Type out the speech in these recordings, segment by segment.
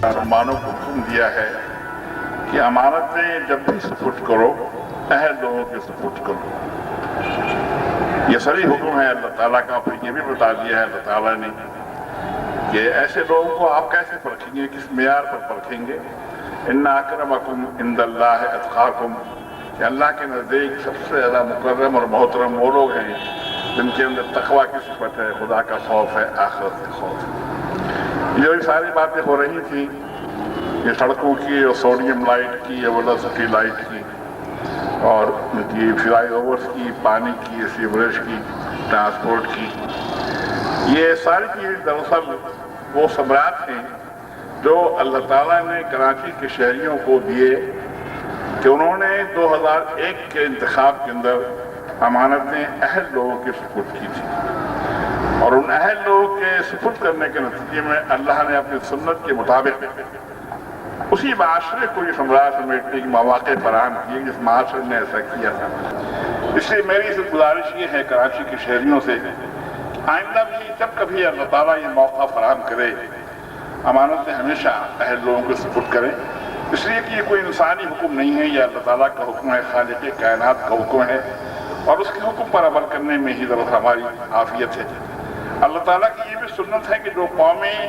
مسلمانوں کو حکم دیا ہے کہ امانتیں جب بھی سپرد کرو اہل لوگوں کے سپرد کرو۔ یہ صریح حکم ہے اللہ تعالیٰ کا، پھر یہ بھی بتا دیا ہے اللہ تعالیٰ نے کہ ایسے لوگوں کو آپ کیسے پرکھیں گے، کس معیار پر پرکھیں گے۔ ان اکرمکم عند اللہ اتقاکم، کہ اللہ کے نزدیک سب سے زیادہ مکرم اور محترم وہ لوگ ہیں جن کے اندر تقویٰ کی صفت ہے، خدا کا خوف ہے، آخرت کا خوف ہے۔ یہ ساری باتیں ہو رہی تھیں، یہ سڑکوں کی اور سوڈیم لائٹ کی اور ویلوسٹی لائٹ کی اور ان کی فلائی اوورس کی، پانی کی، سیوریج کی، ٹرانسپورٹ کی، یہ ساری چیزیں دراصل وہ ثمرات ہیں جو اللہ تعالیٰ نے کراچی کے شہریوں کو دیے کہ انہوں نے 2001 کے انتخاب کے اندر امانتیں اہل لوگوں کے سپرد کی تھی، اور ان اہل لوگوں کے سپرد کرنے کے نتیجے میں اللہ نے اپنی سنت کے مطابق اسی معاشرے کو یہ ثمرات سمیٹنے کی مواقع فراہم کیے جس معاشرے نے ایسا کیا تھا۔ اس لیے میری اس گزارش یہ ہے کراچی کے شہریوں سے، آئندہ بھی جب کبھی اللہ تعالیٰ یہ موقع فراہم کرے امانتیں ہمیشہ اہل لوگوں کو سپرد کریں، اس لیے کہ یہ کوئی انسانی حکم نہیں ہے، یہ اللہ تعالیٰ کا حکم ہے، خالق کائنات کا حکم ہے، اور اس کے حکم پر عمل کرنے میں ہی ضرور ہماری عافیت ہے۔ اللہ تعالیٰ کی یہ بھی سنت ہے کہ جو قومیں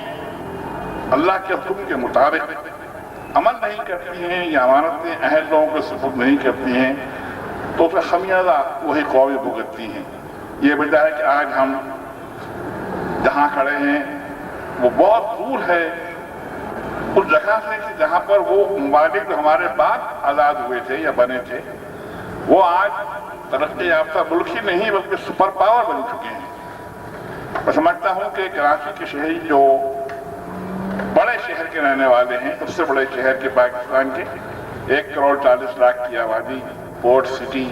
اللہ کے حکم کے مطابق عمل نہیں کرتی ہیں یا امانتیں اہل لوگوں کو سپرد نہیں کرتی ہیں تو پھر خمیازہ وہی قومیں بھگتتی ہیں۔ یہ وجہ ہے کہ آج ہم جہاں کھڑے ہیں وہ بہت دور ہے اس جگہ سے کہ جہاں پر وہ ممالک جو ہمارے بعد آزاد ہوئے تھے یا بنے تھے وہ آج ترقی یافتہ ملک ہی نہیں بلکہ سپر پاور بن چکے ہیں۔ میں سمجھتا ہوں کہ کراچی کے شہری جو بڑے شہر کے رہنے والے ہیں، سب سے بڑے شہر کے پاکستان کے 1 کروڑ 40 لاکھ کی آبادی، پورٹ سٹی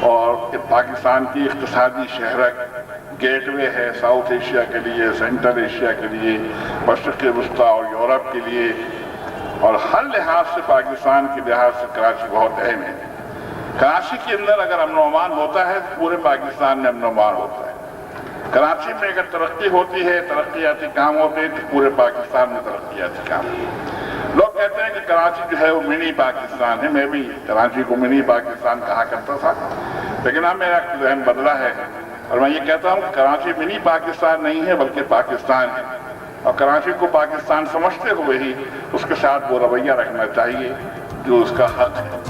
اور پاکستان کی اقتصادی شہرک، گیٹ وے ہے ساؤتھ ایشیا کے لیے، سینٹرل ایشیا کے لیے، مشرق وسطیٰ اور یورپ کے لیے، اور ہر لحاظ سے پاکستان کے لحاظ سے کراچی بہت اہم ہے۔ کراچی کے اندر اگر امن و امان ہوتا ہے تو پورے پاکستان میں امن و امان ہوتا ہے۔ کراچی میں اگر ترقی ہوتی ہے، ترقیاتی کام ہوتے ہیں تو پورے پاکستان میں ترقیاتی کام ہوتے ہیں۔ لوگ کہتے ہیں کہ کراچی جو ہے وہ منی پاکستان ہے، میں بھی کراچی کو منی پاکستان کہا کرتا تھا، لیکن اب میرا ذہن بدلا ہے اور میں یہ کہتا ہوں کہ کراچی منی پاکستان نہیں ہے بلکہ پاکستان ہے، اور کراچی کو پاکستان سمجھتے ہوئے ہی اس کے ساتھ وہ رویہ رکھنا چاہیے جو اس کا حق ہے۔